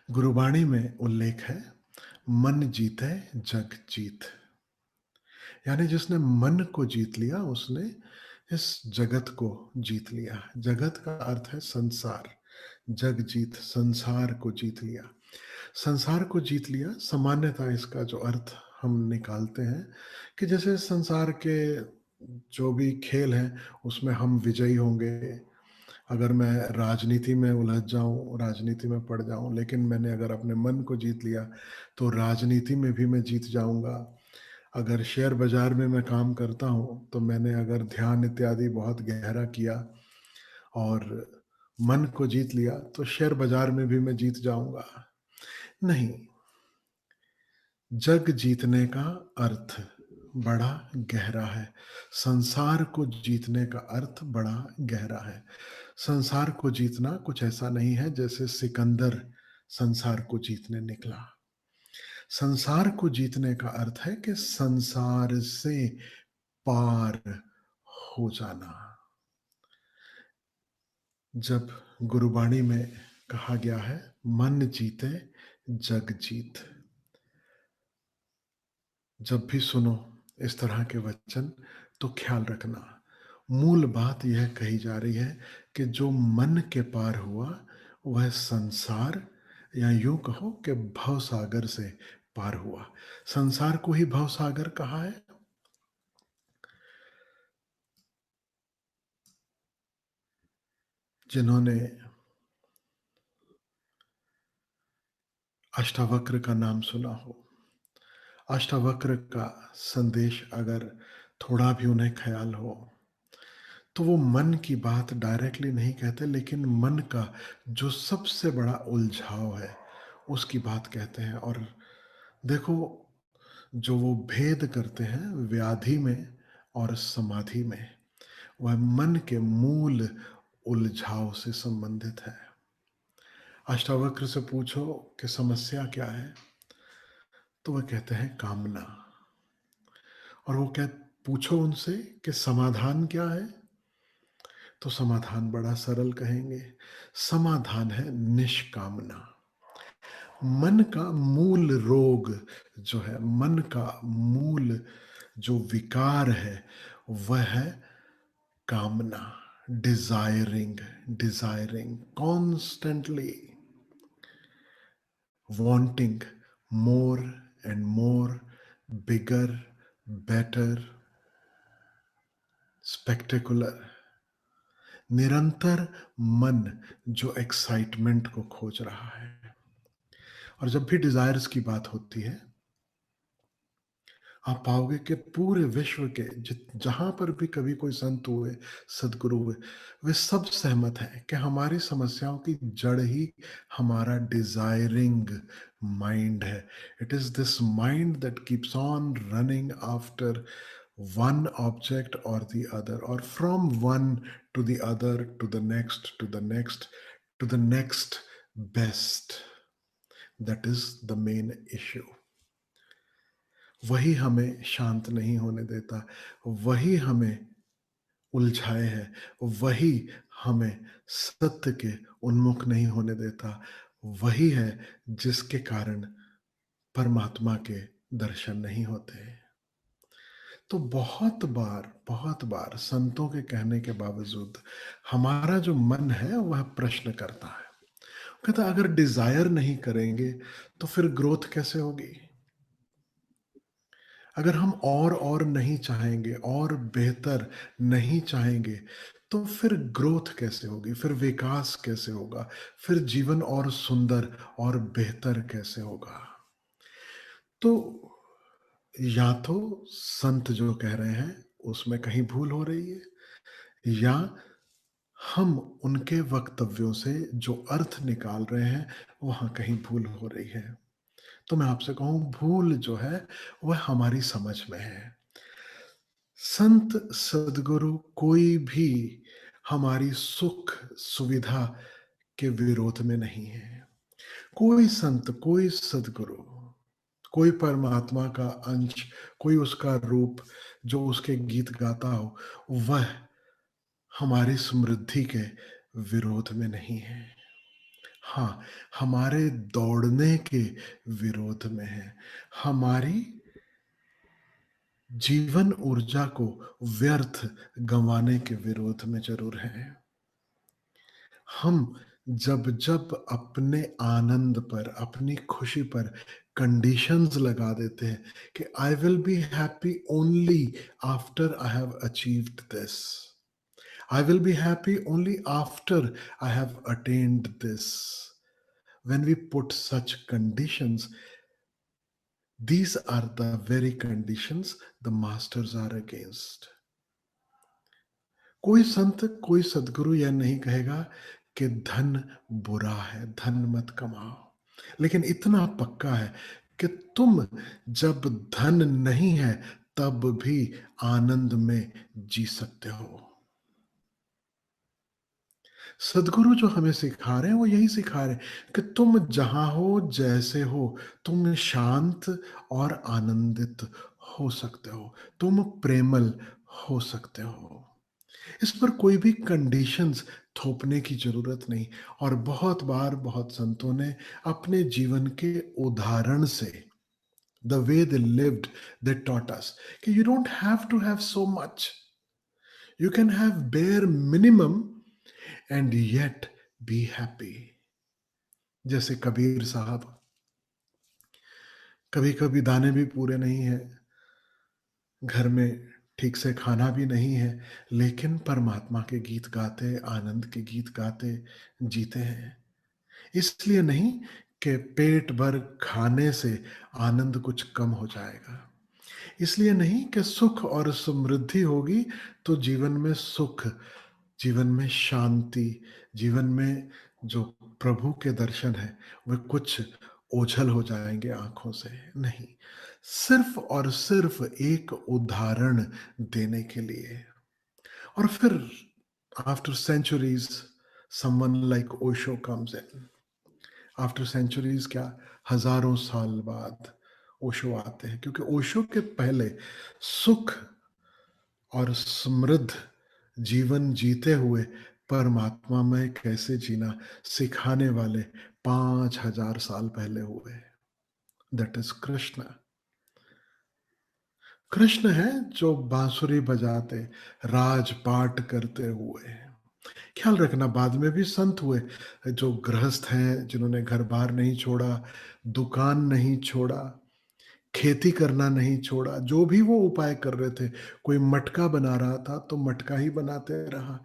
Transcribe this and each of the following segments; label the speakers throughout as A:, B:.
A: गुरुवाणी में उल्लेख है, मन जीते जग जीत। यानी जिसने मन को जीत लिया उसने इस जगत को जीत लिया। जगत का अर्थ है संसार। जग जीत, संसार को जीत लिया। संसार को जीत लिया, सामान्यतः इसका जो अर्थ हम निकालते हैं कि जैसे संसार के जो भी खेल हैं उसमें हम विजयी होंगे। अगर मैं राजनीति में उलझ जाऊं, राजनीति में पड़ जाऊं, लेकिन मैंने अगर अपने मन को जीत लिया तो राजनीति में भी मैं जीत जाऊंगा। अगर शेयर बाजार में मैं काम करता हूं तो मैंने अगर ध्यान इत्यादि बहुत गहरा किया और मन को जीत लिया तो शेयर बाजार में भी मैं जीत जाऊंगा। नहीं, जग जीतने का अर्थ बड़ा गहरा है। संसार को जीतने का अर्थ बड़ा गहरा है। संसार को जीतना कुछ ऐसा नहीं है जैसे सिकंदर संसार को जीतने निकला। संसार को जीतने का अर्थ है कि संसार से पार हो जाना। जब गुरुवाणी में कहा गया है, मन जीते जग जीत, जब भी सुनो इस तरह के वचन तो ख्याल रखना, मूल बात यह कही जा रही है कि जो मन के पार हुआ वह संसार, या यूं कहो कि भव सागर से पार हुआ। संसार को ही भव सागर कहा है। जिन्होंने अष्टावक्र का नाम सुना हो, अष्टावक्र का संदेश अगर थोड़ा भी उन्हें ख्याल हो तो वो मन की बात डायरेक्टली नहीं कहते, लेकिन मन का जो सबसे बड़ा उलझाव है उसकी बात कहते हैं। और देखो, जो वो भेद करते हैं व्याधि में और समाधि में, वह मन के मूल उलझाव से संबंधित है। अष्टावक्र से पूछो कि समस्या क्या है, तो वह कहते हैं कामना। और वो कह पूछो उनसे कि समाधान क्या है, तो समाधान बड़ा सरल कहेंगे, समाधान है निष्कामना। मन का मूल रोग जो है, मन का मूल जो विकार है वह है कामना। Desiring, desiring, constantly wanting more and more, bigger, better, spectacular। निरंतर मन जो एक्साइटमेंट को खोज रहा है। और जब भी डिजायर्स की बात होती है, आप पाओगे कि पूरे विश्व के जहां पर भी कभी कोई संत हुए, सदगुरु हुए, वे सब सहमत हैं कि हमारी समस्याओं की जड़ ही हमारा डिजायरिंग माइंड है। It is this mind that keeps on running after one object or the other, or from one to the other, to the next, to the next, to the next best। That is the main issue। वही हमें शांत नहीं होने देता, वही हमें उलझाए है, वही हमें सत्य के उन्मुख नहीं होने देता। वही है जिसके कारण परमात्मा के दर्शन नहीं होते। तो बहुत बार संतों के कहने के बावजूद हमारा जो मन है वह प्रश्न करता है। कहता अगर डिजायर नहीं करेंगे तो फिर ग्रोथ कैसे होगी? अगर हम और नहीं चाहेंगे और बेहतर नहीं चाहेंगे तो फिर ग्रोथ कैसे होगी, फिर विकास कैसे होगा, फिर जीवन और सुंदर और बेहतर कैसे होगा? तो या तो संत जो कह रहे हैं उसमें कहीं भूल हो रही है, या हम उनके वक्तव्यों से जो अर्थ निकाल रहे हैं वहां कहीं भूल हो रही है। तो मैं आपसे कहूं, भूल जो है वह हमारी समझ में है। संत सदगुरु कोई भी हमारी सुख सुविधा के विरोध में नहीं है। कोई संत, कोई सदगुरु, कोई परमात्मा का अंश, कोई उसका रूप जो उसके गीत गाता हो, वह हमारी समृद्धि के विरोध में नहीं है। हाँ, हमारे दौड़ने के विरोध में है, हमारी जीवन ऊर्जा को व्यर्थ गंवाने के विरोध में ज़रूर है। हम जब-जब अपने आनंद पर, अपनी खुशी पर कंडीशंस लगा देते हैं कि I will be happy only after I have achieved this. I will be happy only after I have attained this. When we put such conditions, these are the very conditions the masters are against. कोई संत, कोई सदगुरु यह नहीं कहेगा कि धन बुरा है, धन मत कमाओ। लेकिन इतना पक्का है कि तुम जब धन नहीं है, तब भी आनंद में जी सकते हो। सदगुरु जो हमें सिखा रहे हैं, वो यही सिखा रहे हैं कि तुम जहाँ हो, जैसे हो, तुम शांत और आनंदित हो सकते हो, तुम प्रेमल हो सकते हो। इस पर कोई भी कंडीशंस थोपने की ज़रूरत नहीं। और बहुत बार बहुत संतों ने अपने जीवन के उदाहरण से, the way they lived, they taught us कि you don't have to have so much, you can have bare minimum and yet be happy. जैसे कबीर साहब, कभी-कभी दाने भी पूरे नहीं हैं, घर में ठीक से खाना भी नहीं है, लेकिन परमात्मा के गीत गाते, आनंद के गीत गाते जीते हैं। इसलिए नहीं कि पेट भर खाने से आनंद कुछ कम हो जाएगा। इसलिए नहीं कि सुख और समृद्धि होगी तो जीवन में सुख, जीवन में शांति, जीवन में जो प्रभु के दर्शन है, वे कुछ ओझल हो जाएँगे आँखों से, नहीं। सिर्फ़ और सिर्फ़ एक उदाहरण देने के लिए। और फिर after centuries someone like Osho comes in. After centuries क्या, हज़ारों साल बाद ओशो आते हैं, क्योंकि ओशो के पहले सुख और समृद्ध जीवन जीते हुए परमात्मा में कैसे जीना सिखाने वाले 5000 साल पहले हुए। That is Krishna. कृष्ण है जो बांसुरी बजाते, राजपाट करते हुए। ख्याल रखना, बाद में भी संत हुए जो गृहस्थ हैं, जिन्होंने घर बार नहीं छोड़ा, दुकान नहीं छोड़ा, खेती करना नहीं छोड़ा, जो भी वो उपाय कर रहे थे। कोई मटका बना रहा था तो मटका ही बनाते रहा,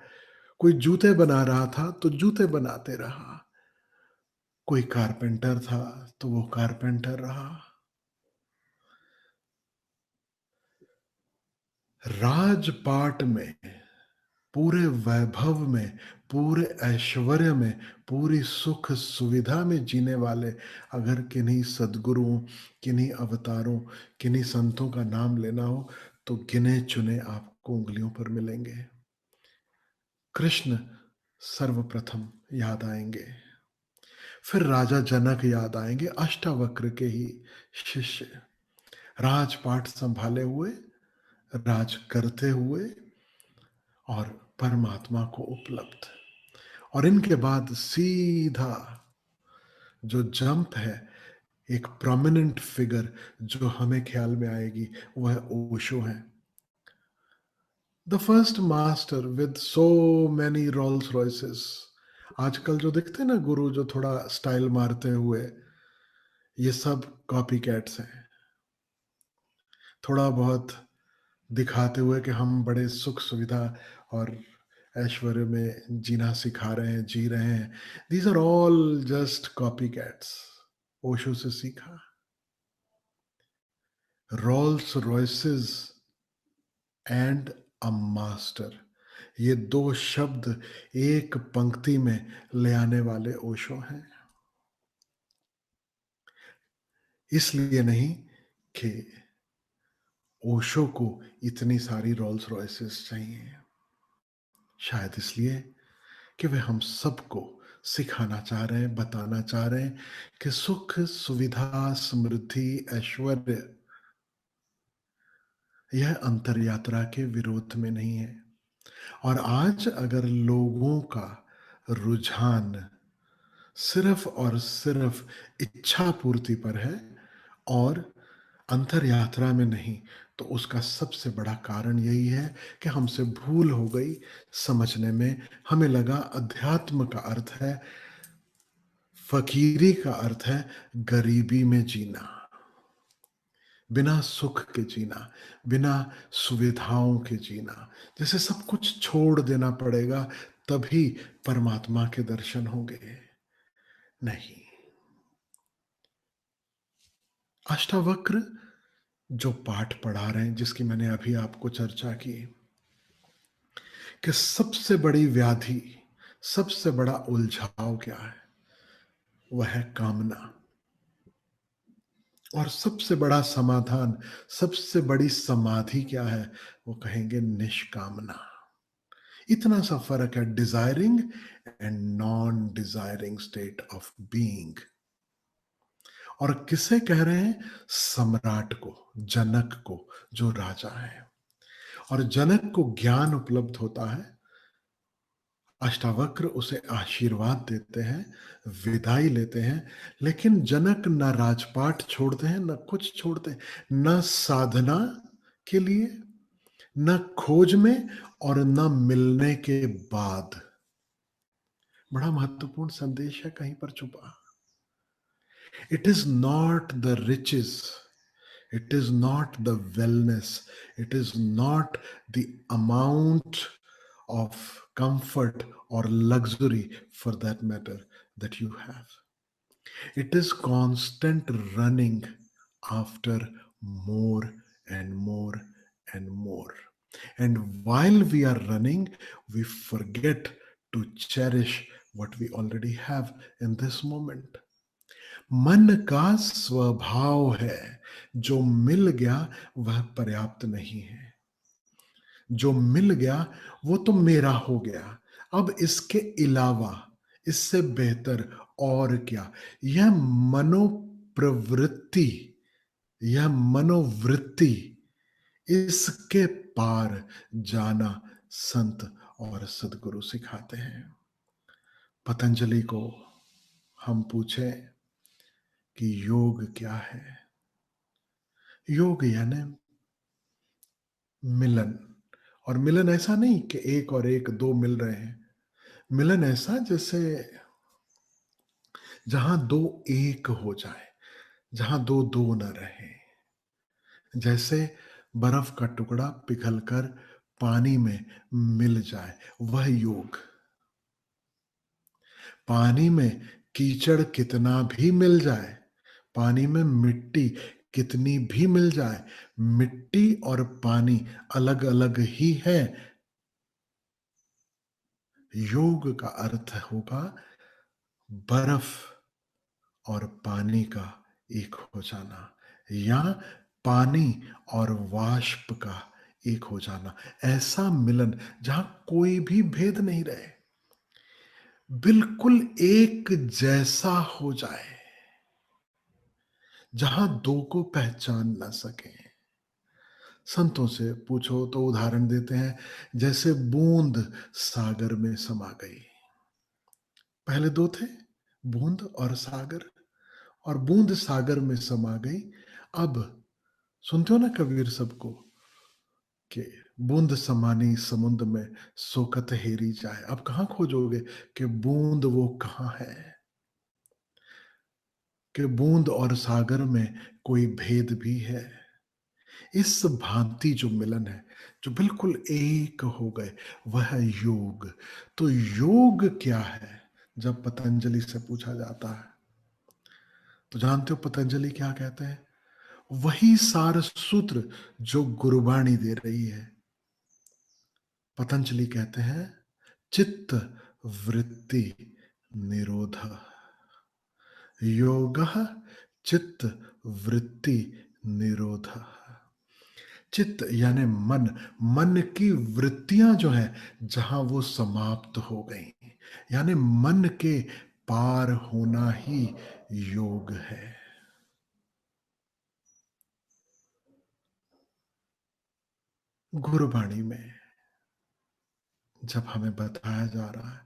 A: कोई जूते बना रहा था तो जूते बनाते रहा, कोई कारपेंटर था तो वो कारपेंटर रहा। राजपाट में, पूरे वैभव में, पूरे ऐश्वर्य में, पूरी सुख सुविधा में जीने वाले अगर किन्हीं सदगुरुओं, किन्हीं अवतारों, किन्हीं संतों का नाम लेना हो तो गिने चुने आपको उंगलियों पर मिलेंगे। कृष्ण सर्वप्रथम याद आएंगे, फिर राजा जनक याद आएंगे, अष्टावक्र के ही शिष्य, राजपाट संभाले हुए, राज करते हुए और परमात्मा को उपलब्ध। और इनके बाद सीधा जो जंप है, एक प्रोमिनेंट फिगर जो हमें ख्याल में आएगी, वह ओशो है। The first master with so many Rolls Royces. आजकल जो दिखते हैं ना गुरु, जो थोड़ा स्टाइल मारते हुए, ये सब कॉपी कैट्स हैं। थोड़ा बहुत दिखाते हुए कि हम बड़े सुख सुविधा और ऐश्वर्य में जीना सिखा रहे हैं, जी रहे हैं। These are all just copy cats. Osho से सीखा। Rolls Royces and a master, ये दो शब्द एक पंक्ति में ले आने वाले ओशो हैं। इसलिए नहीं कि ओशो को इतनी सारी रोल्स रॉयसेस चाहिए, शायद इसलिए कि वे हम सबको सिखाना चाह रहे हैं, बताना चाह रहे हैं कि सुख, सुविधा, समृद्धि, ऐश्वर्य, यह अंतर यात्रा के विरोध में नहीं है। और आज अगर लोगों का रुझान सिर्फ और सिर्फ इच्छा पूर्ति पर है और अंतर यात्रा में नहीं। तो उसका सबसे बड़ा कारण यही है कि हमसे भूल हो गई समझने में। हमें लगा अध्यात्म का अर्थ है, फकीरी का अर्थ है गरीबी में जीना, बिना सुख के जीना, बिना सुविधाओं के जीना, जैसे सब कुछ छोड़ देना पड़ेगा तभी परमात्मा के दर्शन होंगे। नहीं। अष्टावक्र जो पाठ पढ़ा रहे हैं, जिसकी मैंने अभी आपको चर्चा की, कि सबसे बड़ी व्याधि, सबसे बड़ा उलझाव क्या है? वह है कामना। और सबसे बड़ा समाधान, सबसे बड़ी समाधि क्या है? वो कहेंगे निष्कामना। इतना सा फर्क है desiring and non desiring state of being. और किसे कह रहे हैं? सम्राट को, जनक को, जो राजा है। और जनक को ज्ञान उपलब्ध होता है, अष्टावक्र उसे आशीर्वाद देते हैं, विदाई लेते हैं। लेकिन जनक न राजपाट छोड़ते हैं, न कुछ छोड़ते हैं, न साधना के लिए, न खोज में, और न मिलने के बाद। बड़ा महत्वपूर्ण संदेश है कहीं पर छुपा। It is not the riches, it is not the wellness, it is not the amount of comfort or luxury, for that matter, that you have. It is constant running after more and more and more. And while we are running, we forget to cherish what we already have in this moment. मन का स्वभाव है, जो मिल गया वह पर्याप्त नहीं है। जो मिल गया वो तो मेरा हो गया, अब इसके अलावा, इससे बेहतर और क्या? यह मनोप्रवृत्ति, यह मनोवृत्ति, इसके पार जाना संत और सदगुरु सिखाते हैं। पतंजलि को हम पूछे कि योग क्या है? योग यानी मिलन। और मिलन ऐसा नहीं कि एक और एक दो मिल रहे हैं। मिलन ऐसा जैसे जहां दो एक हो जाए, जहां दो दो न रहे। जैसे बर्फ का टुकड़ा पिघलकर पानी में मिल जाए, वह योग। पानी में कीचड़ कितना भी मिल जाए, पानी में मिट्टी कितनी भी मिल जाए, मिट्टी और पानी अलग अलग ही है। योग का अर्थ होगा बर्फ और पानी का एक हो जाना, या पानी और वाष्प का एक हो जाना। ऐसा मिलन जहां कोई भी भेद नहीं रहे, बिल्कुल एक जैसा हो जाए, जहां दो को पहचान ना सके। संतों से पूछो तो उदाहरण देते हैं, जैसे बूंद सागर में समा गई। पहले दो थे, बूंद और सागर, और बूंद सागर में समा गई। अब सुनते हो ना कबीर सबको, कि बूंद समानी समुद्र में सोकत हेरी जाए। अब कहां खोजोगे कि बूंद वो कहां है, कि बूंद और सागर में कोई भेद भी है। इस भांति जो मिलन है, जो बिल्कुल एक हो गए, वह है योग। तो योग क्या है? जब पतंजलि से पूछा जाता है तो जानते हो पतंजलि क्या कहते हैं? वही सार सूत्र जो गुरुवाणी दे रही है। पतंजलि कहते हैं चित्त वृत्ति निरोध, योग चित्त वृत्ति निरोध। चित्त यानी मन, मन की वृत्तियां जो है जहां वो समाप्त हो गई, यानी मन के पार होना ही योग है। गुरुवाणी में जब हमें बताया जा रहा है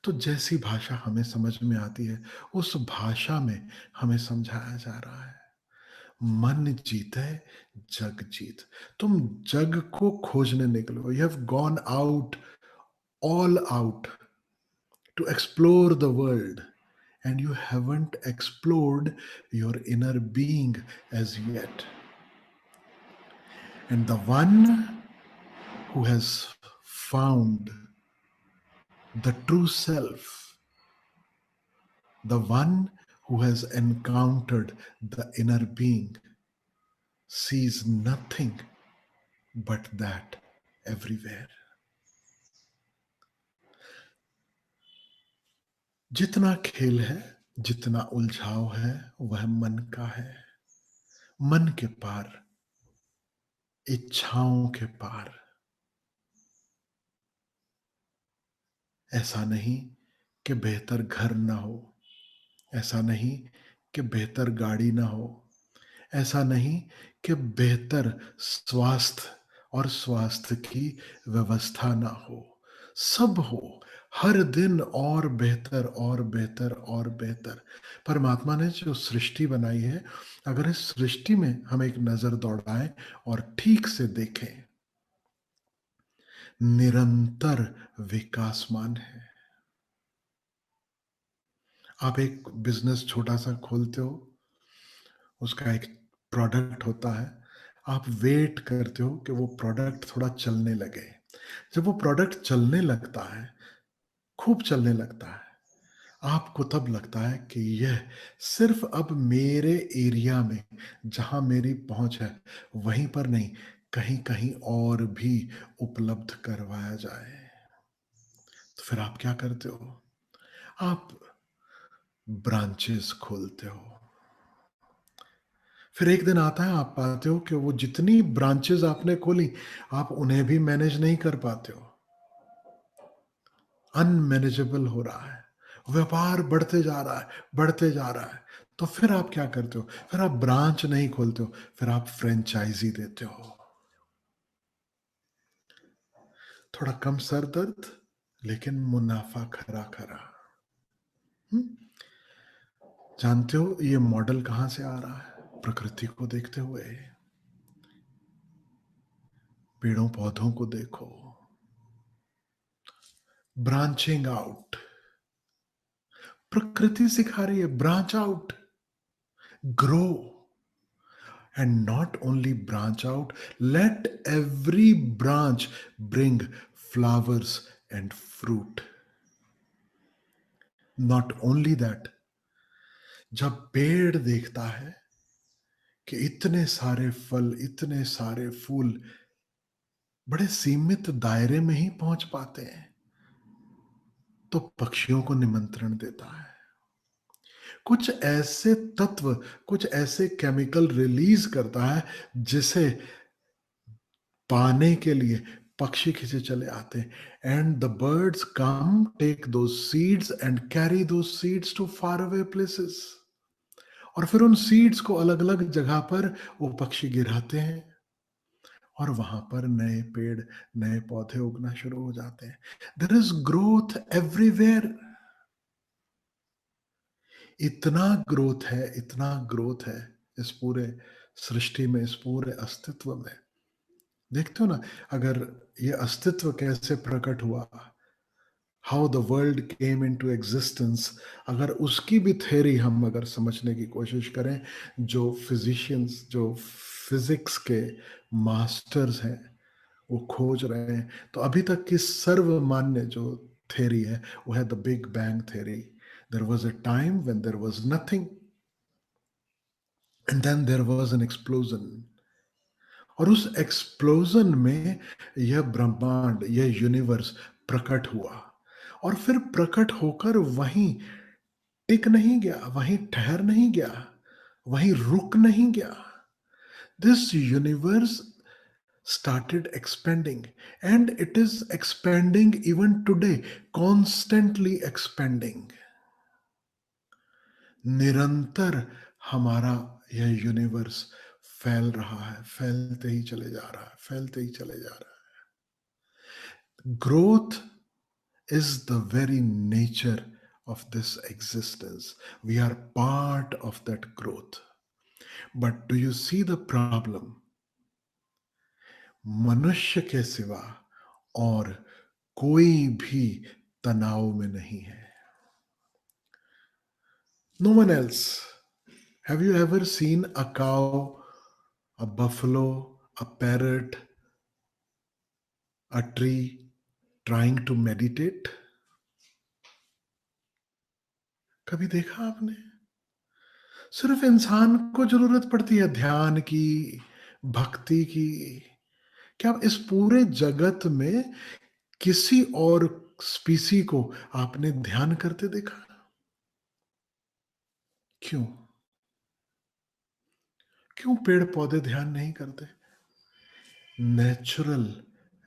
A: तो जैसी भाषा हमें समझ में आती है, उस भाषा में हमें समझाया जा रहा है। मन जीते जग जीत। तुम जग को खोजने निकलो। You have gone out, all out, to explore the world, and you haven't explored your inner being as yet. And the one who has found the true self, the one who has encountered the inner being, sees nothing but that everywhere. जितना खेल है, जितना उलझाव है, वह मन का है। मन के पार, इच्छाओं के पार। ऐसा नहीं कि बेहतर घर ना हो, ऐसा नहीं कि बेहतर गाड़ी ना हो, ऐसा नहीं कि बेहतर स्वास्थ्य और स्वास्थ्य की व्यवस्था ना हो। सब हो, हर दिन और बेहतर और बेहतर और बेहतर। परमात्मा ने जो सृष्टि बनाई है, अगर इस सृष्टि में हम एक नजर दौड़ाएं और ठीक से देखें, निरंतर विकासमान है। आप एक बिजनेस छोटा सा खोलते हो, उसका एक प्रोडक्ट होता है, आप वेट करते हो कि वो प्रोडक्ट थोड़ा चलने लगे। जब वो प्रोडक्ट चलने लगता है, खूब चलने लगता है, आपको तब लगता है कि यह सिर्फ अब मेरे एरिया में, जहां मेरी पहुंच है, वहीं पर नहीं, कहीं कहीं और भी उपलब्ध करवाया जाए। तो फिर आप क्या करते हो? आप ब्रांचेस खोलते हो। फिर एक दिन आता है, आप पाते हो कि वो जितनी ब्रांचेस आपने खोली, आप उन्हें भी मैनेज नहीं कर पाते हो। अनमैनेजेबल हो रहा है, व्यापार बढ़ते जा रहा है, बढ़ते जा रहा है। तो फिर आप क्या करते हो? फिर आप ब्रांच नहीं खोलते हो, फिर आप फ्रेंचाइजी देते हो। थोड़ा कम सर दर्द, लेकिन मुनाफा खरा खरा। जानते हो ये मॉडल कहां से आ रहा है? प्रकृति को देखते हुए। पेड़ों पौधों को देखो, ब्रांचिंग आउट। प्रकृति सिखा रही है, branch out, grow, and not only branch out, let every branch bring flowers and fruit. Not only that, जब पेड़ देखता है कि इतने सारे फल, इतने सारे फूल बड़े सीमित दायरे में ही पहुंच पाते हैं, तो पक्षियों को निमंत्रण देता है। कुछ ऐसे तत्व, कुछ ऐसे केमिकल रिलीज करता है जिसे पाने के लिए पक्षी खींचे चले आते हैं। And the birds come, take two seeds and carry two seeds to far away places. और फिर उन सीड्स को अलग अलग जगह पर वो पक्षी गिराते हैं, और वहां पर नए पेड़, नए पौधे उगना शुरू हो जाते हैं। There is growth everywhere. इतना ग्रोथ है, इतना ग्रोथ है इस पूरे सृष्टि में, इस पूरे अस्तित्व में। देखते हो ना, अगर ये अस्तित्व कैसे प्रकट हुआ, how the world came into existence, अगर उसकी भी थ्योरी हम अगर समझने की कोशिश करें, जो फिजिशियंस, जो फिजिक्स के मास्टर्स हैं, वो खोज रहे हैं, तो अभी तक की सर्वमान्य जो थ्योरी है, वो है the big bang theory. There was a time when there was nothing, and then there was an explosion. और उस एक्सप्लोजन में यह ब्रह्मांड, यह यूनिवर्स प्रकट हुआ, और फिर प्रकट होकर वहीं टिक नहीं गया, वहीं ठहर नहीं गया, वहीं रुक नहीं गया। This universe started expanding, and it is expanding even today, constantly expanding. निरंतर हमारा यह यूनिवर्स फैल रहा है, फैलते ही चले जा रहा है, फैलते ही चले जा रहा है। Growth is the very nature of this existence. We are part of that growth. But do you see the problem? मनुष्य के सिवा और कोई भी तनाव में नहीं है. No one else. Have you ever seen a cow, a buffalo, a parrot, a tree trying to meditate? कभी देखा आपने? सिर्फ इंसान को जरूरत पड़ती है ध्यान की, भक्ति की. क्या इस पूरे जगत में किसी और स्पीसी को आपने ध्यान करते देखा? क्यों? क्यों पेड़ पौधे ध्यान नहीं करते? नेचुरल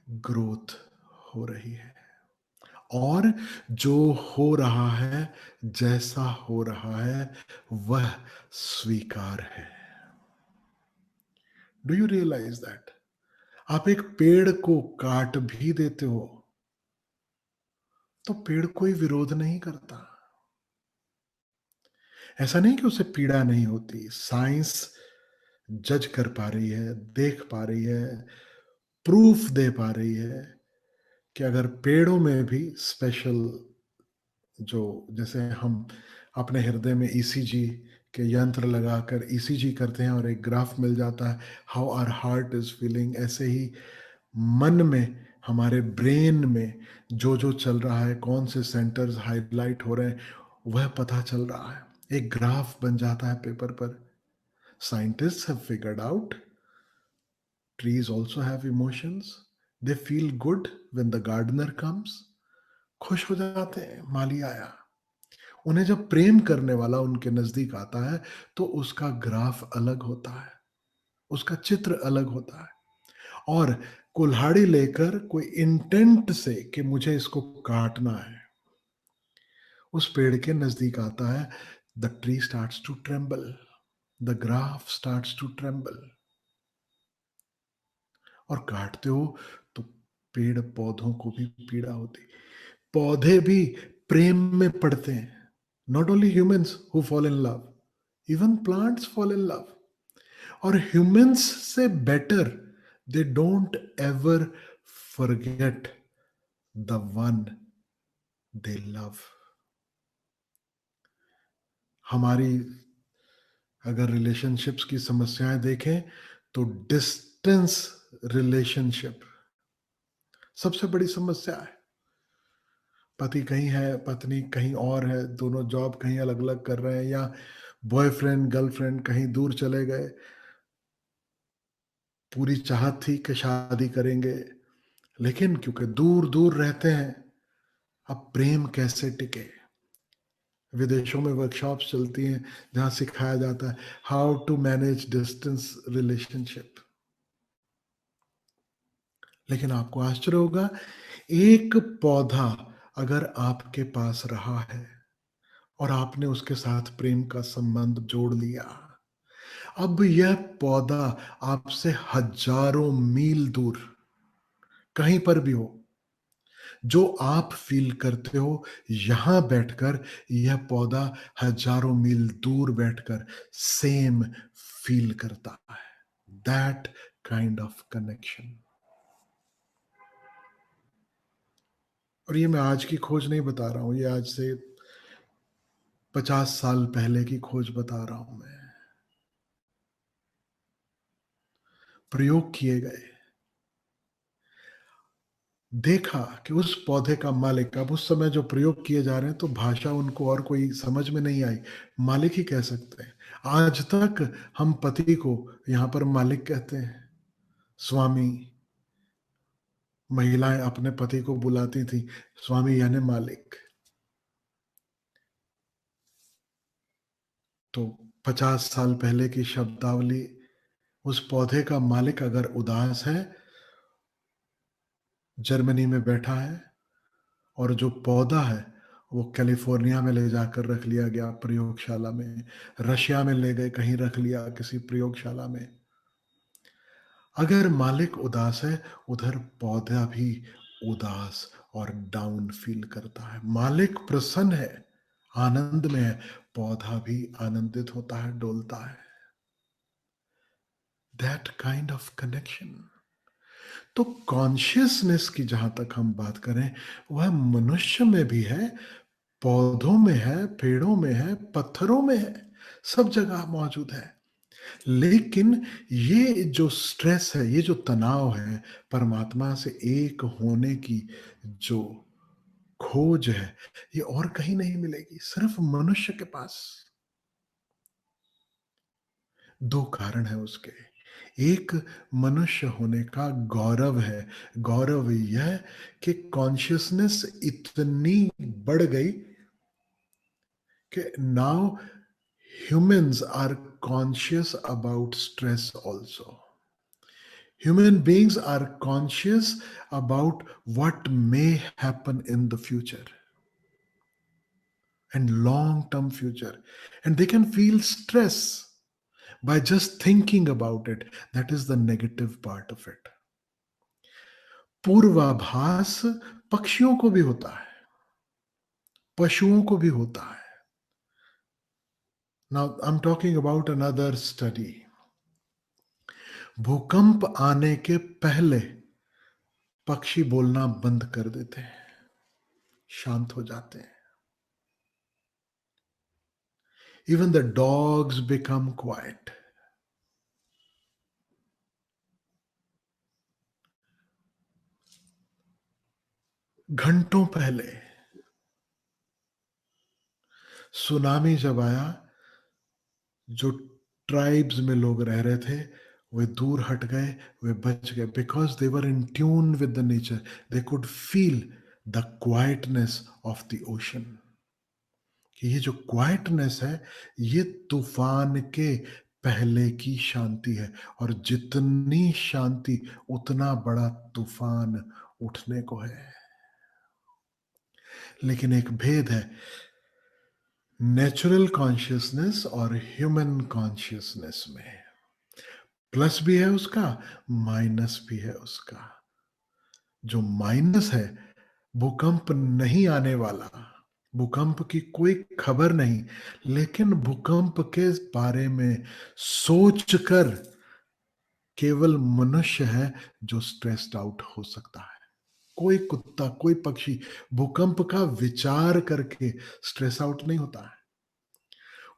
A: ग्रोथ हो रही है, और जो हो रहा है, जैसा हो रहा है, वह स्वीकार है. Do you realise that? आप एक पेड़ को काट भी देते हो तो पेड़ कोई विरोध नहीं करता. ऐसा नहीं कि उसे पीड़ा नहीं होती. साइंस जज कर पा रही है, देख पा रही है, प्रूफ दे पा रही है कि अगर पेड़ों में भी स्पेशल, जो जैसे हम अपने हृदय में ईसीजी के यंत्र लगाकर ईसीजी करते हैं और एक ग्राफ मिल जाता है how our heart is feeling, ऐसे ही मन में, हमारे ब्रेन में जो जो चल रहा है, कौन से सेंटर्स हाईलाइट हो रहे हैं, वह पता चल रहा है. एक ग्राफ बन जाता है पेपर पर. Scientists have figured out trees also have emotions. They feel good when the gardener comes. खुश हो जाते हैं, माली आया. उन्हें जब प्रेम करने वाला उनके नजदीक आता है तो उसका ग्राफ अलग होता है, उसका चित्र अलग होता है. और कुल्हाड़ी लेकर कोई इंटेंट से कि मुझे इसको काटना है, उस पेड़ के नजदीक आता है, the tree starts to tremble, the graph starts to tremble. और काटते हो तो पेड़ पौधों को भी पीड़ा होती. पौधे भी प्रेम में पड़ते हैं. Not only humans who fall in love, even plants fall in love. और ह्यूमंस से better, they don't ever forget the one they love. हमारी अगर रिलेशनशिप्स की समस्याएं देखें तो डिस्टेंस रिलेशनशिप सबसे बड़ी समस्या है. पति कहीं है, पत्नी कहीं और है, दोनों जॉब कहीं अलग अलग कर रहे हैं, या बॉयफ्रेंड गर्लफ्रेंड कहीं दूर चले गए. पूरी चाहत थी कि शादी करेंगे, लेकिन क्योंकि दूर दूर रहते हैं, अब प्रेम कैसे टिके. विदेशों में वर्कशॉप्स चलती हैं जहां सिखाया जाता है how to manage distance relationship. लेकिन आपको आश्चर्य होगा, एक पौधा अगर आपके पास रहा है और आपने उसके साथ प्रेम का संबंध जोड़ लिया, अब यह पौधा आपसे हजारों मील दूर कहीं पर भी हो, जो आप फील करते हो यहां बैठकर, यह पौधा हजारों मील दूर बैठकर सेम फील करता है. That kind of connection. और ये मैं आज की खोज नहीं बता रहा हूं, ये आज से 50 साल पहले की खोज बता रहा हूं मैं. प्रयोग किए गए, देखा कि उस पौधे का मालिक, अब उस समय जो प्रयोग किए जा रहे हैं तो भाषा उनको और कोई समझ में नहीं आई, मालिक ही कह सकते हैं. आज तक हम पति को यहां पर मालिक कहते हैं, स्वामी. महिलाएं अपने पति को बुलाती थी स्वामी यानी मालिक. तो 50 साल पहले की शब्दावली, उस पौधे का मालिक अगर उदास है, जर्मनी में बैठा है, और जो पौधा है वो कैलिफोर्निया में ले जाकर रख लिया गया प्रयोगशाला में, रशिया में ले गए कहीं रख लिया किसी प्रयोगशाला में. अगर मालिक उदास है, उधर पौधा भी उदास और डाउन फील करता है। मालिक प्रसन्न है, आनंद में है, पौधा भी आनंदित होता है, डोलता है। That kind of connection. तो कॉन्शियसनेस की जहां तक हम बात करें, वह मनुष्य में भी है, पौधों में है, पेड़ों में है, पत्थरों में है, सब जगह मौजूद है। लेकिन ये जो स्ट्रेस है, ये जो तनाव है, परमात्मा से एक होने की जो खोज है, ये और कहीं नहीं मिलेगी, सिर्फ मनुष्य के पास। दो कारण है उसके। एक, मनुष्य होने का गौरव है। गौरव यह कि कॉन्शियसनेस इतनी बढ़ गई कि now humans are conscious about stress also. Human beings are conscious about what may happen in the future and long term future. And they can feel stress by just thinking about it. That is the negative part of it. पूर्वाभास पक्षियों को भी होता है, पशुओं को भी होता है। Now, I'm talking about another study. भूकंप आने के पहले पक्षी बोलना बंद कर देते हैं, शांत हो जाते हैं। Even the dogs become quite. घंटों पहले सुनामी जब आया, जो ट्राइब्स में लोग रह रहे थे, वे दूर हट गए, वे बच गए, because they were in tune with the nature. They could feel the quietness of the ocean. कि ये जो क्वाइटनेस है, ये तूफान के पहले की शांति है, और जितनी शांति उतना बड़ा तूफान उठने को है। लेकिन एक भेद है, नेचुरल कॉन्शियसनेस और ह्यूमन कॉन्शियसनेस में। प्लस भी है उसका, माइनस भी है उसका। जो माइनस है, भूकंप नहीं आने वाला, भूकंप की कोई खबर नहीं, लेकिन भूकंप के बारे में सोचकर केवल मनुष्य है जो स्ट्रेस्ड आउट हो सकता है। कोई कुत्ता, कोई पक्षी भूकंप का विचार करके स्ट्रेस आउट नहीं होता है।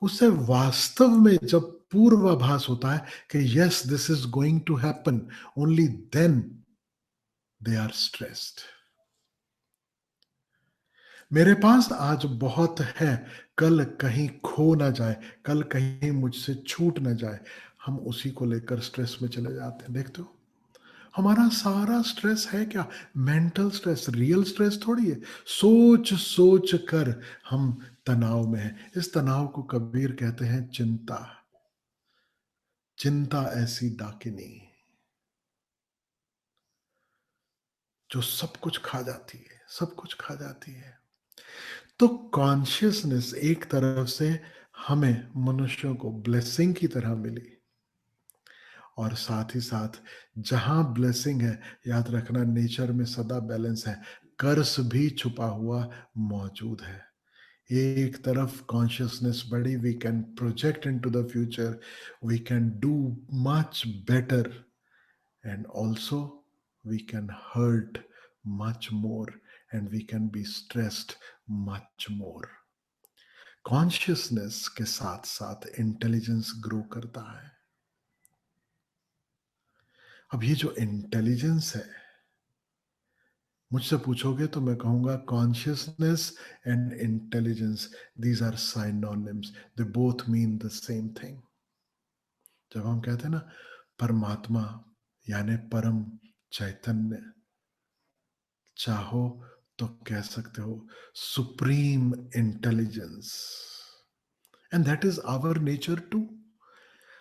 A: उससे वास्तव में जब पूर्वाभास होता है कि yes this is going to happen, only then they are stressed. मेरे पास आज बहुत है, कल कहीं खो ना जाए, कल कहीं मुझसे छूट ना जाए, हम उसी को लेकर स्ट्रेस में चले जाते हैं। देखते हो, हमारा सारा स्ट्रेस है क्या? मेंटल स्ट्रेस, रियल स्ट्रेस थोड़ी है। सोच सोच कर हम तनाव में हैं। इस तनाव को कबीर कहते हैं चिंता। चिंता ऐसी डाकिनी जो सब कुछ खा जाती है, सब कुछ खा जाती है। तो कॉन्शियसनेस एक तरफ से हमें मनुष्यों को ब्लेसिंग की तरह मिली, और साथ ही साथ जहां ब्लेसिंग है, याद रखना नेचर में सदा बैलेंस है, कर्स भी छुपा हुआ मौजूद है। एक तरफ कॉन्शियसनेस बढ़ी, we can project into the future, we can do much better, and also we can hurt much more, and we can be stressed much more. Consciousness के साथ साथ इंटेलिजेंस ग्रो करता है। अब ये जो इंटेलिजेंस है, मुझसे पूछोगे तो मैं कहूंगा consciousness and intelligence, these are synonyms, they both mean the same thing. जब हम कहते हैं ना परमात्मा यानी परम चैतन्य, चाहो तो कह सकते हो supreme intelligence, and that is our nature too.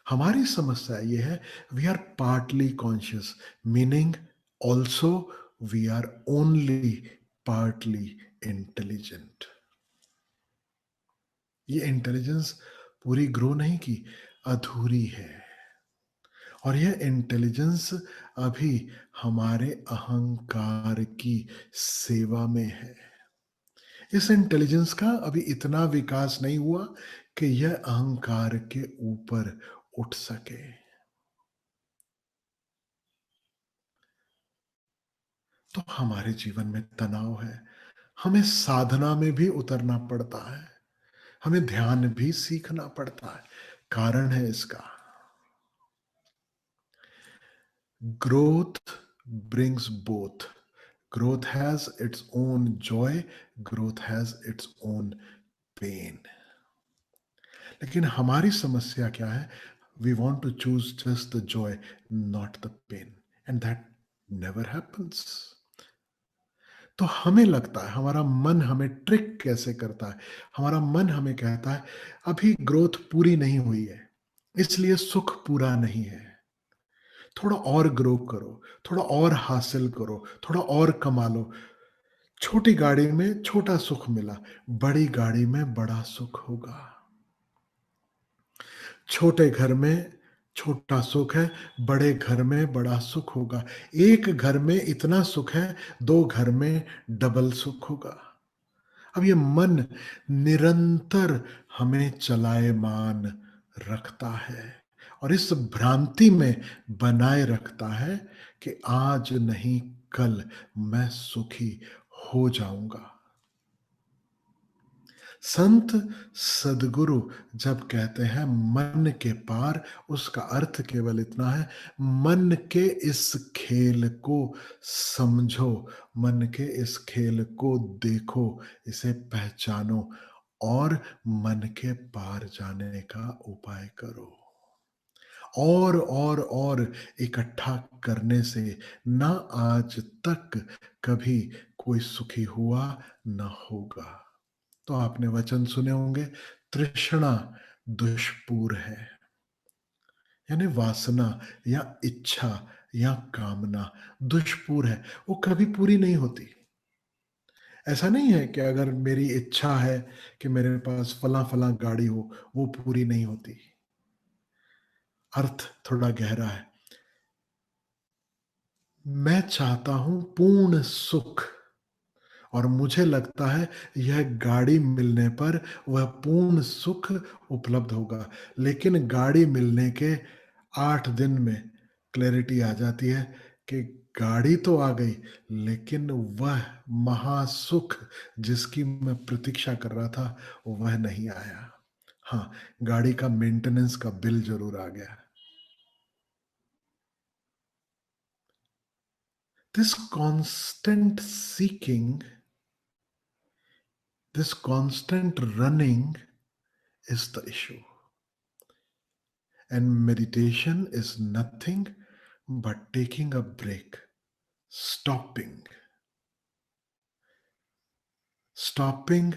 A: हमारी समस्या ये है, we are partly conscious, meaning also we are only partly intelligent. ये इंटेलिजेंस पूरी ग्रो नहीं की, अधूरी है। और यह इंटेलिजेंस अभी हमारे अहंकार की सेवा में है। इस इंटेलिजेंस का अभी इतना विकास नहीं हुआ कि यह अहंकार के ऊपर उठ सके। तो हमारे जीवन में तनाव है, हमें साधना में भी उतरना पड़ता है, हमें ध्यान भी सीखना पड़ता है। कारण है इसका, growth brings both. Growth has its own joy, growth has its own pain. लेकिन हमारी समस्या क्या है? We want to choose just the joy, not the pain, and that never happens. तो हमें लगता है, हमारा मन हमें ट्रिक कैसे करता है? हमारा मन हमें कहता है अभी ग्रोथ पूरी नहीं हुई है, इसलिए सुख पूरा नहीं है। थोड़ा और ग्रो करो, थोड़ा और हासिल करो, थोड़ा और कमा लो। छोटी गाड़ी में छोटा सुख मिला, बड़ी गाड़ी में बड़ा सुख होगा। छोटे घर में छोटा सुख है, बड़े घर में बड़ा सुख होगा। एक घर में इतना सुख है, दो घर में डबल सुख होगा। अब ये मन निरंतर हमें चलायमान रखता है और इस भ्रांति में बनाए रखता है कि आज नहीं कल मैं सुखी हो जाऊंगा। संत सदगुरु जब कहते हैं मन के पार, उसका अर्थ केवल इतना है, मन के इस खेल को समझो, मन के इस खेल को देखो, इसे पहचानो और मन के पार जाने का उपाय करो। और इकट्ठा करने से ना आज तक कभी कोई सुखी हुआ ना होगा। तो आपने वचन सुने होंगे, तृष्णा दुष्पूर है, यानी वासना या इच्छा या कामना दुष्पूर है, वो कभी पूरी नहीं होती। ऐसा नहीं है कि अगर मेरी इच्छा है कि मेरे पास फला फला गाड़ी हो, वो पूरी नहीं होती। अर्थ थोड़ा गहरा है। मैं चाहता हूं पूर्ण सुख और मुझे लगता है यह गाड़ी मिलने पर वह पूर्ण सुख उपलब्ध होगा, लेकिन गाड़ी मिलने के 8 दिन में क्लैरिटी आ जाती है कि गाड़ी तो आ गई, लेकिन वह महासुख जिसकी मैं प्रतीक्षा कर रहा था वह नहीं आया। हाँ, गाड़ी का मेंटेनेंस का बिल जरूर आ गया। This constant seeking, this constant running is the issue. And meditation is nothing but taking a break, stopping, stopping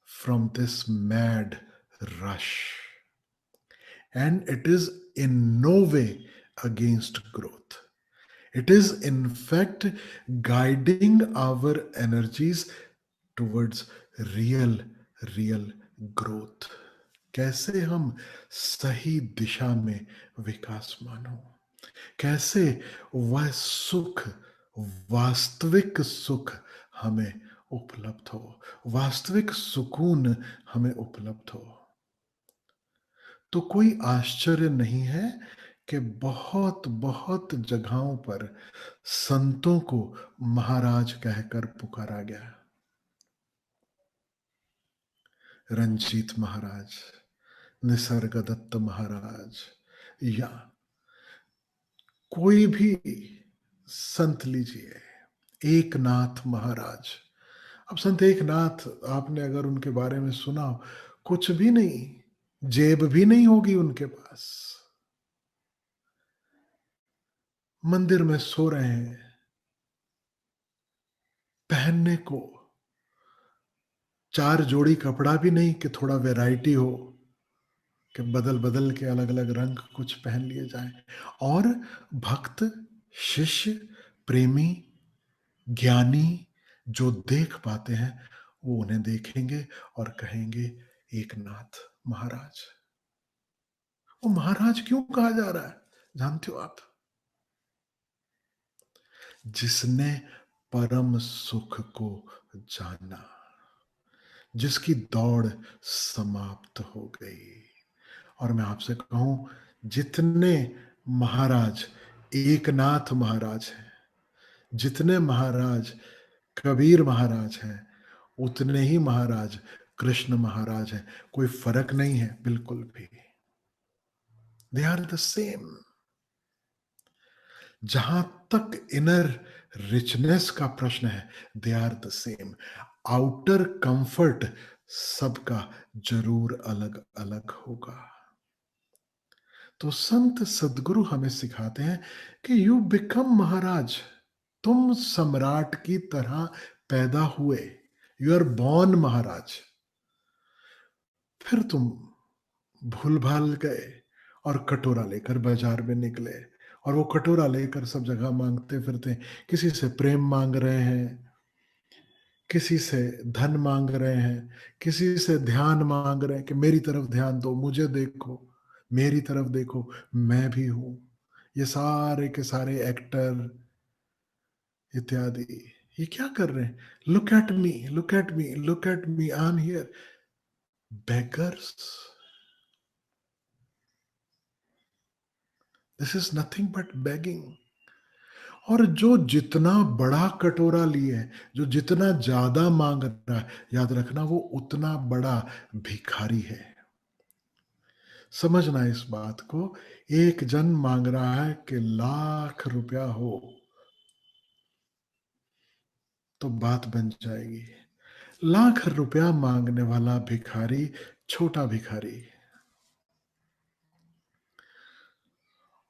A: from this mad rush. And it is in no way against growth. It is, in fact, guiding our energies towards real, real growth. कैसे हम सही दिशा में विकासमान हो, कैसे वह सुख, वास्तविक सुख हमें उपलब्ध हो, वास्तविक सुकून हमें उपलब्ध हो। तो कोई आश्चर्य नहीं है कि बहुत बहुत जगहों पर संतों को महाराज कहकर पुकारा गया। रंजीत महाराज, निसर्गदत्त महाराज, या कोई भी संत लीजिए, एकनाथ महाराज। अब संत एकनाथ, आपने अगर उनके बारे में सुना हो, कुछ भी नहीं, जेब भी नहीं होगी उनके पास, मंदिर में सो रहे हैं, पहनने को 4 जोड़ी कपड़ा भी नहीं कि थोड़ा वैरायटी हो, कि बदल बदल के अलग अलग रंग कुछ पहन लिए जाए। और भक्त, शिष्य, प्रेमी, ज्ञानी जो देख पाते हैं वो उन्हें देखेंगे और कहेंगे एकनाथ महाराज। वो महाराज क्यों कहा जा रहा है? जानते हो आप? जिसने परम सुख को जाना, जिसकी दौड़ समाप्त हो गई। और मैं आपसे कहूं, जितने महाराज एकनाथ महाराज हैं, जितने महाराज कबीर महाराज हैं, उतने ही महाराज कृष्ण महाराज हैं। कोई फर्क नहीं है बिल्कुल भी। They are the same. जहां तक इनर रिचनेस का प्रश्न है, they are the same. Outer comfort सबका जरूर अलग अलग होगा। तो संत सदगुरु हमें सिखाते हैं कि यू बिकम महाराज। तुम सम्राट की तरह पैदा हुए। यू आर बॉर्न महाराज। फिर तुम भूल भाल गए और कटोरा लेकर बाजार में निकले, और वो कटोरा लेकर सब जगह मांगते फिरते। किसी से प्रेम मांग रहे हैं, किसी से धन मांग रहे हैं, किसी से ध्यान मांग रहे हैं कि मेरी तरफ ध्यान दो, मुझे देखो, मेरी तरफ देखो, मैं भी हूं। ये सारे के सारे एक्टर इत्यादि, ये क्या कर रहे हैं? Look at me, look at me, look at me, I am here. Beggars. This is nothing but begging. और जो जितना बड़ा कटोरा लिए, जो जितना ज्यादा मांग रहा है, याद रखना वो उतना बड़ा भिखारी है। समझना इस बात को। एक जन मांग रहा है कि ₹1,00,000 हो तो बात बन जाएगी। ₹1,00,000 मांगने वाला भिखारी छोटा भिखारी,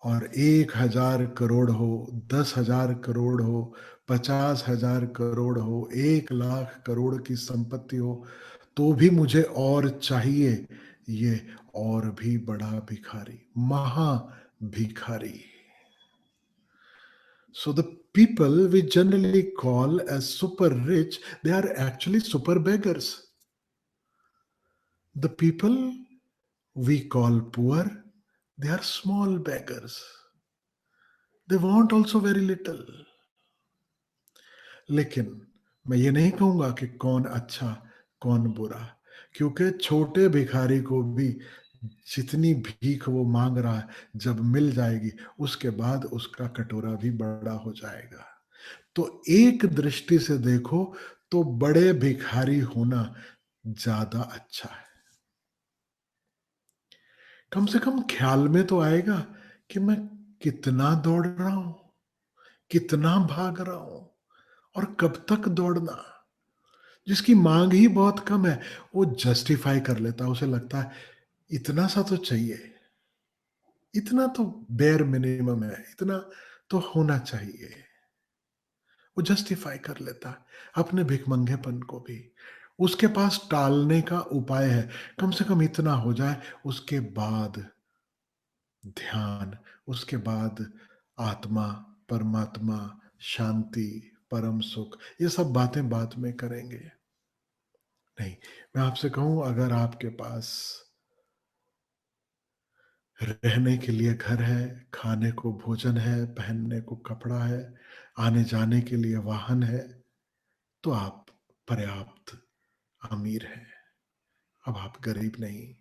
A: और 1,000 करोड़ हो, 10,000 करोड़ हो, 50,000 करोड़ हो, 1,00,000 करोड़ की संपत्ति हो, तो भी मुझे और चाहिए, ये और भी बड़ा भिखारी, महा भिखारी। So the people we generally call as super rich, they are actually super beggars. The people we call poor, they are small beggars. They want also very little. लेकिन मैं ये नहीं कहूंगा कि कौन अच्छा कौन बुरा, क्योंकि छोटे भिखारी को भी जितनी भीख वो मांग रहा है, जब मिल जाएगी उसके बाद उसका कटोरा भी बड़ा हो जाएगा। तो एक दृष्टि से देखो तो बड़े भिखारी होना ज्यादा अच्छा है। कम से कम ख्याल में तो आएगा कि मैं कितना दौड़ रहा हूं, कितना भाग रहा हूं, और कब तक दौड़ना। जिसकी मांग ही बहुत कम है, वो जस्टिफाई कर लेता है, उसे लगता है इतना सा तो चाहिए, इतना तो बेयर मिनिमम है, इतना तो होना चाहिए। वो जस्टिफाई कर लेता है अपने भिखमंगेपन को भी। उसके पास टालने का उपाय है, कम से कम इतना हो जाए, उसके बाद ध्यान, उसके बाद आत्मा, परमात्मा, शांति, परम सुख, ये सब बातें बाद में करेंगे। नहीं, मैं आपसे कहूं, अगर आपके पास रहने के लिए घर है, खाने को भोजन है, पहनने को कपड़ा है, आने जाने के लिए वाहन है, तो आप पर्याप्त अमीर हैं। अब आप गरीब नहीं।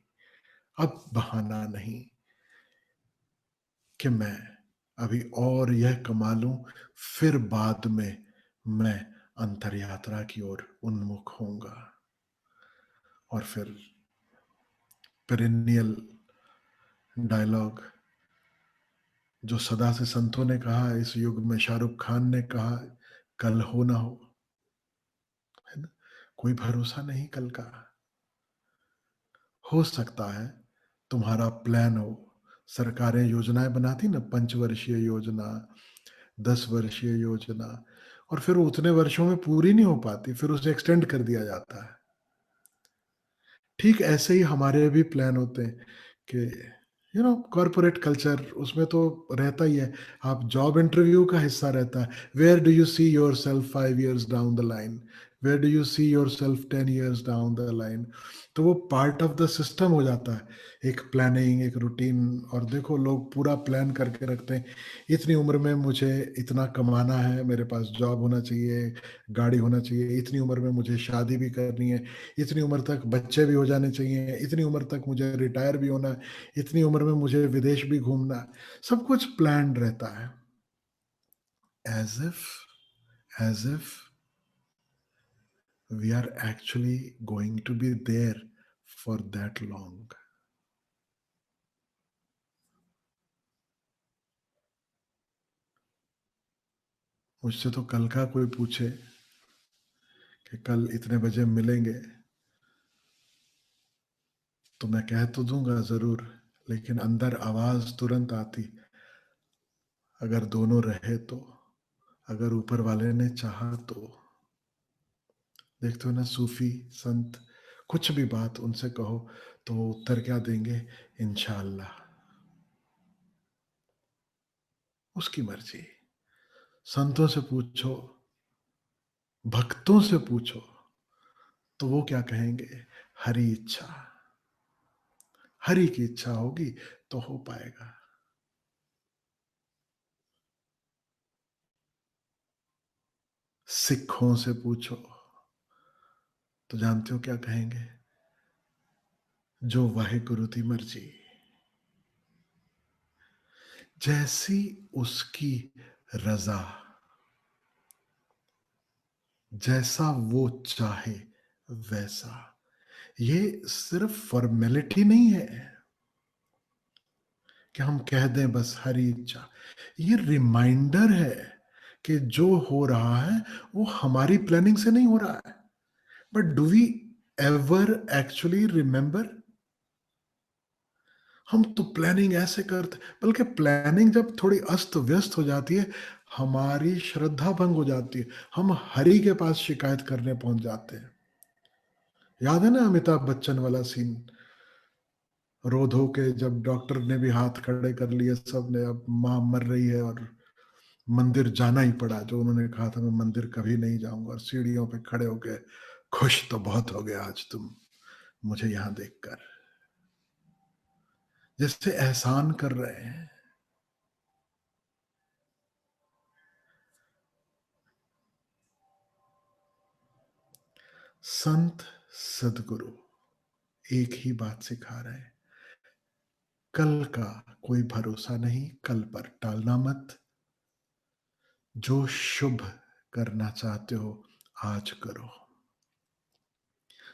A: अब बहाना नहीं कि मैं अभी और यह कमा लूं, फिर बाद में मैं अंतर यात्रा की ओर उन्मुख होऊंगा। और फिर पेरिनियल डायलॉग जो सदा से संतों ने कहा, इस युग में शाहरुख खान ने कहा, कल हो ना हो, है ना? कोई भरोसा नहीं कल का। हो सकता है तुम्हारा प्लान हो। सरकारें योजनाएं बनाती ना, पंचवर्षीय योजना, 10 वर्षीय योजना, और फिर वो उतने वर्षों में पूरी नहीं हो पाती, फिर उसे एक्सटेंड कर दिया जाता है। ठीक ऐसे ही हमारे भी प्लान होते हैं कि कॉरपोरेट कल्चर, उसमें तो रहता ही है। आप जॉब इंटरव्यू का हिस्सा रहता है, where do you see yourself 5 years down the line, where do you see yourself 10 years down the line? तो वो पार्ट ऑफ द सिस्टम हो जाता है, एक प्लानिंग, एक रूटीन। और देखो लोग पूरा प्लान करके रखते हैं, इतनी उम्र में मुझे इतना कमाना है, मेरे पास जॉब होना चाहिए, गाड़ी होना चाहिए, इतनी उम्र में मुझे शादी भी करनी है, इतनी उम्र तक बच्चे भी हो जाने चाहिए, इतनी उम्र तक मुझे रिटायर भी होना है, इतनी उम्र में मुझे विदेश भी घूमना है। सब कुछ प्लान्ड रहता है, as if as if we are actually going to be there for that long. मुझसे तो कल का कोई पूछे कि कल इतने बजे मिलेंगे, तो मैं कह तो दूंगा जरूर, लेकिन अंदर आवाज तुरंत आती, अगर दोनों रहे तो, अगर ऊपर वाले ने चाहा तो। देखते हो ना सूफी संत, कुछ भी बात उनसे कहो तो वो उत्तर क्या देंगे? इंशाअल्लाह, उसकी मर्जी। संतों से पूछो, भक्तों से पूछो, तो वो क्या कहेंगे? हरी इच्छा, हरि की इच्छा होगी तो हो पाएगा। सिखों से पूछो तो जानते हो क्या कहेंगे? जो वाहेगुरु दी मर्जी, जैसी उसकी रजा, जैसा वो चाहे वैसा। ये सिर्फ फॉर्मेलिटी नहीं है कि हम कह दें बस हरी इच्छा, ये रिमाइंडर है कि जो हो रहा है वो हमारी प्लानिंग से नहीं हो रहा है। But do we ever actually remember? हम तो प्लानिंग ऐसे करते, बल्कि प्लानिंग जब थोड़ी अस्त व्यस्त हो जाती है, हमारी श्रद्धा भंग हो जाती है, हम हरि के पास शिकायत करने पहुंच जाते हैं। याद है ना अमिताभ बच्चन वाला सीन, रो धो के जब डॉक्टर ने भी हाथ खड़े कर लिए, सब ने, अब माँ मर रही है और मंदिर जाना ही पड़ा, जो उन्होंने कहा था मैं मंदिर कभी नहीं जाऊंगा, और सीढ़ियों पे खड़े होके, खुश तो बहुत हो गया आज तुम मुझे यहां देखकर, जैसे एहसान कर रहे हैं। संत सदगुरु एक ही बात सिखा रहे हैं, कल का कोई भरोसा नहीं, कल पर टालना मत। जो शुभ करना चाहते हो आज करो।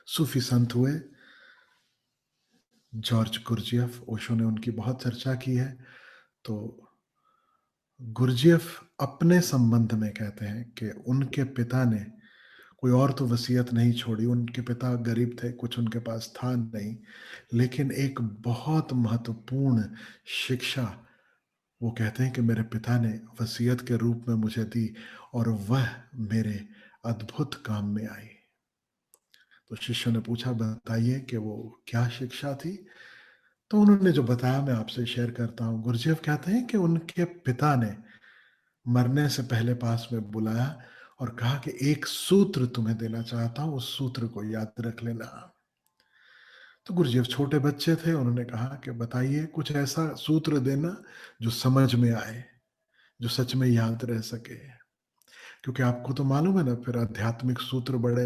A: सूफी संत हुए जॉर्ज गुरजियफ, ओशो ने उनकी बहुत चर्चा की है। तो गुरजियफ अपने संबंध में कहते हैं कि उनके पिता ने कोई और तो वसीयत नहीं छोड़ी, उनके पिता गरीब थे, कुछ उनके पास था नहीं, लेकिन एक बहुत महत्वपूर्ण शिक्षा वो कहते हैं कि मेरे पिता ने वसीयत के रूप में मुझे दी, और वह मेरे अद्भुत काम में आई। तो शिष्य ने पूछा बताइए कि वो क्या शिक्षा थी? तो उन्होंने जो बताया मैं आपसे शेयर करता हूँ। गुरजेफ कहते हैं कि उनके पिता ने मरने से पहले पास में बुलाया और कहा कि एक सूत्र तुम्हें देना चाहता हूं, उस सूत्र को याद रख लेना। तो गुरुजी छोटे बच्चे थे, उन्होंने कहा कि बताइए कुछ ऐसा सूत्र देना जो समझ में आए, जो सच में याद रह सके। क्योंकि आपको तो मालूम है ना, फिर आध्यात्मिक सूत्र बड़े,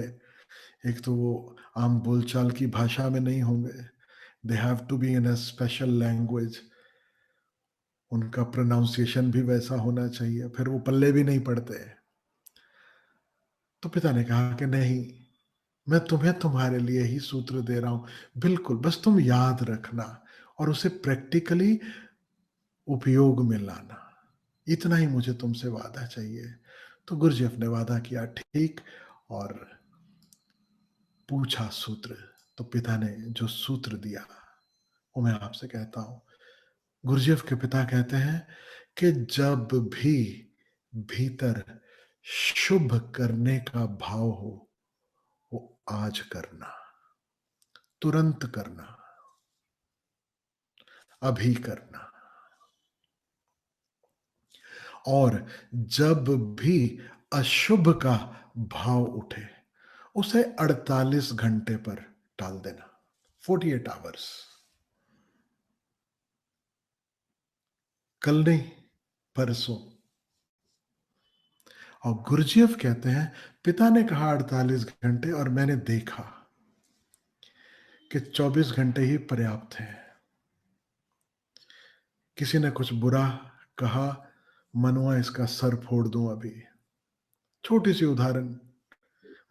A: एक तो वो आम बोलचाल की भाषा में नहीं होंगे, they have to be in a special language, उनका प्रोनाउंसिएशन भी वैसा होना चाहिए, फिर वो पल्ले भी नहीं पड़ते। तो पिता ने कहा कि नहीं, मैं तुम्हें तुम्हारे लिए ही सूत्र दे रहा हूं, बिल्कुल बस तुम याद रखना और उसे प्रैक्टिकली उपयोग में लाना, इतना ही मुझे तुमसे वादा चाहिए। तो गुरजेफ ने वादा किया, ठीक, और पूछा सूत्र। तो पिता ने जो सूत्र दिया वो मैं आपसे कहता हूं। गुरजेफ के पिता कहते हैं कि जब भी भीतर शुभ करने का भाव हो, वो आज करना, तुरंत करना, अभी करना। और जब भी अशुभ का भाव उठे, उसे 48 घंटे पर टाल देना, 48 आवर्स। कल नहीं, परसों। और गुरुजीएफ कहते हैं, पिता ने कहा 48 घंटे और मैंने देखा कि 24 घंटे ही पर्याप्त हैं। किसी ने कुछ बुरा कहा, मनुआ इसका सर फोड़ दूं अभी। छोटी सी उदाहरण,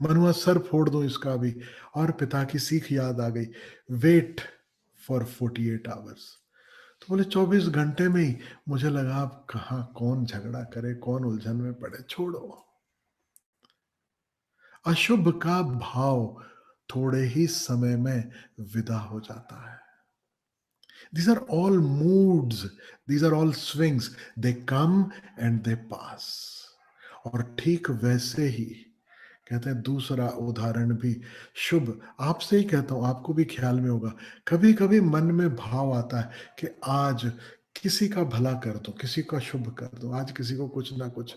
A: मनुआ सर फोड़ दूं इसका अभी। और पिता की सीख याद आ गई, वेट फॉर 48 आवर्स। तो बोले 24 घंटे में ही। मुझे लगा अब कहाँ कौन झगड़ा करे, कौन उलझन में पड़े, छोड़ो। अशुभ का भाव थोड़े ही समय में विदा हो जाता है। These are all moods, these are all swings, they come and they pass. और ठीक वैसे ही कहते हैं, दूसरा उदाहरण भी शुभ, आपसे ही कहता हूं, आपको भी ख्याल में होगा, कभी कभी मन में भाव आता है कि आज किसी का भला कर दो, किसी का शुभ कर दो, आज किसी को कुछ ना कुछ।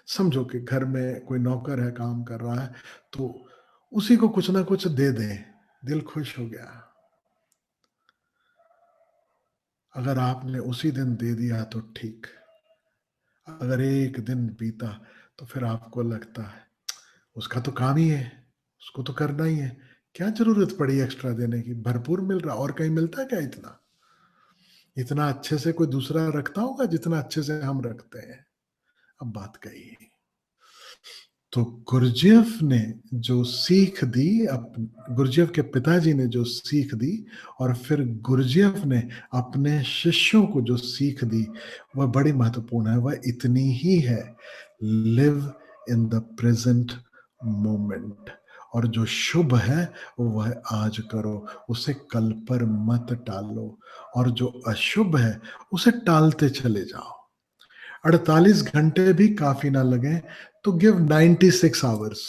A: समझो कि घर में कोई नौकर है, काम कर रहा है, तो उसी को कुछ ना कुछ दे दें, दिल खुश हो गया। अगर आपने उसी दिन दे दिया तो ठीक, अगर एक दिन बीता तो फिर आपको लगता है उसका तो काम ही है, उसको तो करना ही है, क्या जरूरत पड़ी एक्स्ट्रा देने की, भरपूर मिल रहा, और कहीं मिलता है क्या इतना? इतना अच्छे से कोई दूसरा रखता होगा जितना अच्छे से हम रखते हैं। अब बात कही। तो गुरुजीएफ ने जो सीख दी, गुरुजीएफ के पिताजी ने जो सीख दी, और फिर गुरुजीएफ ने अपने शिष्यों को जो सीख दी, वह बड़ी महत्वपूर्ण है। वह इतनी ही है, live in the present moment. और जो शुभ है वह आज करो, उसे कल पर मत टालो। और जो अशुभ है उसे टालते चले जाओ। 48 घंटे भी काफी ना लगे तो गिव 96 आवर्स।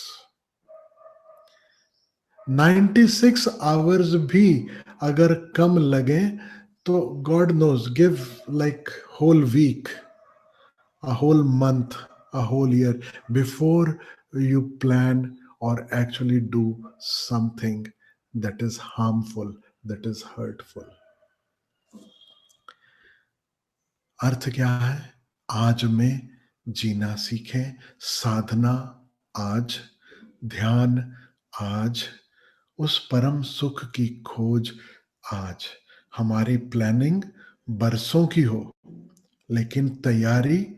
A: 96 आवर्स भी अगर कम लगे तो God knows, give like whole week, a whole month, a whole year before you plan or actually do something that is harmful, that is hurtful. अर्थ क्या है? आज में जीना सीखें, साधना आज, ध्यान आज, उस परम सुख की खोज आज। हमारी प्लानिंग बरसों की हो, लेकिन तैयारी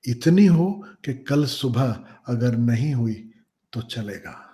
A: इतनी हो कि कल सुबह अगर नहीं हुई तो चलेगा।